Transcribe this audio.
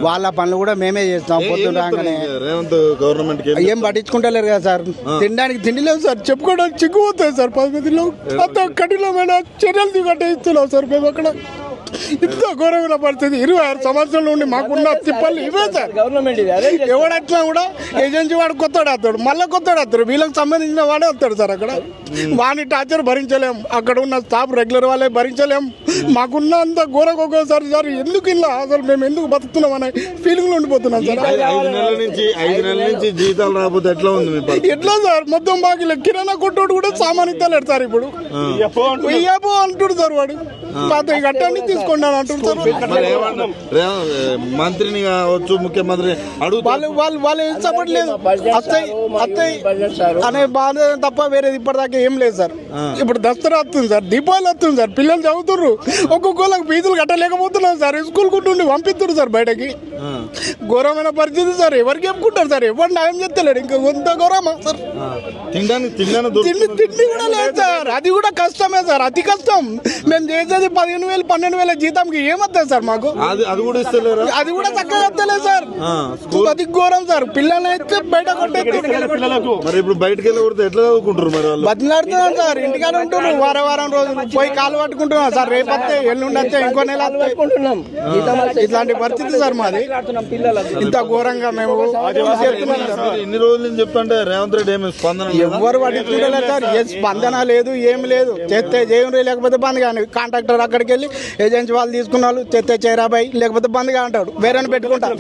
వాళ్ళ పనులు కూడా మేమే చేస్తాం. పొద్దున్న గవర్నమెంట్ ఏం పట్టించుకుంటలేరు కదా సార్. తినడానికి తిండి లేదు సార్, చెప్పుకోవడానికి చిక్కుపోతుంది సార్. 10 మందిలో కఠినమైన చర్యలు దిగట్టిస్తున్నాం సార్. మేము అక్కడ ఇంత ఘోరమైన పరిస్థితి. 26 సంవత్సరాల నుండి మాకున్న తిప్పలు ఇవే సార్. ఎవడట్లా కూడా ఏజెన్సీ వాడు కొత్తడు వస్తాడు, మళ్ళీ కొత్తడు వస్తాడు. వీళ్ళకి సంబంధించిన వాడే వస్తాడు సార్. అక్కడ వాని టార్చర్ భరించలేం, అక్కడ ఉన్న స్టాఫ్ రెగ్యులర్ వాళ్ళే భరించలేం. మాకున్న అంత ఘోరకు ఒక్కోసారి సార్ ఎందుకు ఇలా అసలు మేము ఎందుకు బతుకుతున్నాం అనే ఫీలింగ్ లో ఉండిపోతున్నాం సార్. 5 నెలల నుంచి జీతాలు రాకపోతే ఎట్లా ఉంది? ఎట్లా సార్? మొత్తం బాకీ కిరాణా కొట్టోడు కూడా సామాన్ ఇస్తలేడు సార్. ఇప్పుడు ఇయ్యపో అంటుడు సార్ వాడు. గట్టాన్ని తీసుకున్నాను అంటున్నారు. మంత్రిని కావచ్చు, ముఖ్యమంత్రి వాళ్ళు ఏం చెప్పట్లేదు. అనే బాధ తప్ప వేరేది ఇప్పటిదాకా ఏం లేదు సార్. ఇప్పుడు దసరా వస్తుంది సార్, దీపావళి వస్తుంది సార్. పిల్లలు చదువుతున్నారు, ఒక్కొక్కళ్ళకి ఫీజులు కట్టలేకపోతున్నాం సార్. స్కూల్ కుటుండి పంపిస్తున్నారు సార్ బయటకి. ఘోరమైన పరిస్థితి సార్. ఎవరికి చెప్పుకుంటారు సార్? ఎవరు న్యాయం చెప్తలేడు. ఇంకా కొంత ఘోరమా సార్? తిండి కూడా లేదు సార్. అది కూడా కష్టమే సార్, అతి కష్టం. మేము చేసేది 15,000 12,000 జీతంకి ఏమవుతుంది సార్ మాకు? అది కూడా ఇస్తలేరు. అది కూడా చక్కగా వస్తలేదు సార్. అది ఘోరం సార్. పిల్లల్ని అయితే బయట మరి ఇప్పుడు బయటకు వెళ్ళి కొడితే ఎట్లా చదువుకుంటారు? మరి వాళ్ళు బతిలాడుతున్నారు సార్. ఇంటికాడ ఉంటున్నారు వారం రోజులు పోయి కాలు పట్టుకుంటున్నాం సార్. రేపు వస్తే ఎల్లుండి వస్తే ఇంకో నెల పట్టుకుంటున్నాం. ఇట్లాంటి పరిస్థితి సార్ మాది. ఇంత ఘోరంగా మేము ఇన్ని రోజుల నుంచి చెప్తుంటే రేవంత్ రెడ్డి ఏమి స్పందన ఎవరు పట్టించుకోలేదు సార్. ఏ స్పందన లేదు, ఏం లేదు. చేస్తే చేయండి, లేకపోతే బంద్ కానీ. కాంట్రాక్టర్ అక్కడికి వెళ్ళి ఏజెన్సీ వాళ్ళు తీసుకున్న వాళ్ళు చేస్తే చేరాబాయి, లేకపోతే బంద్గా అంటాడు. వేరే పెట్టుకుంటారు.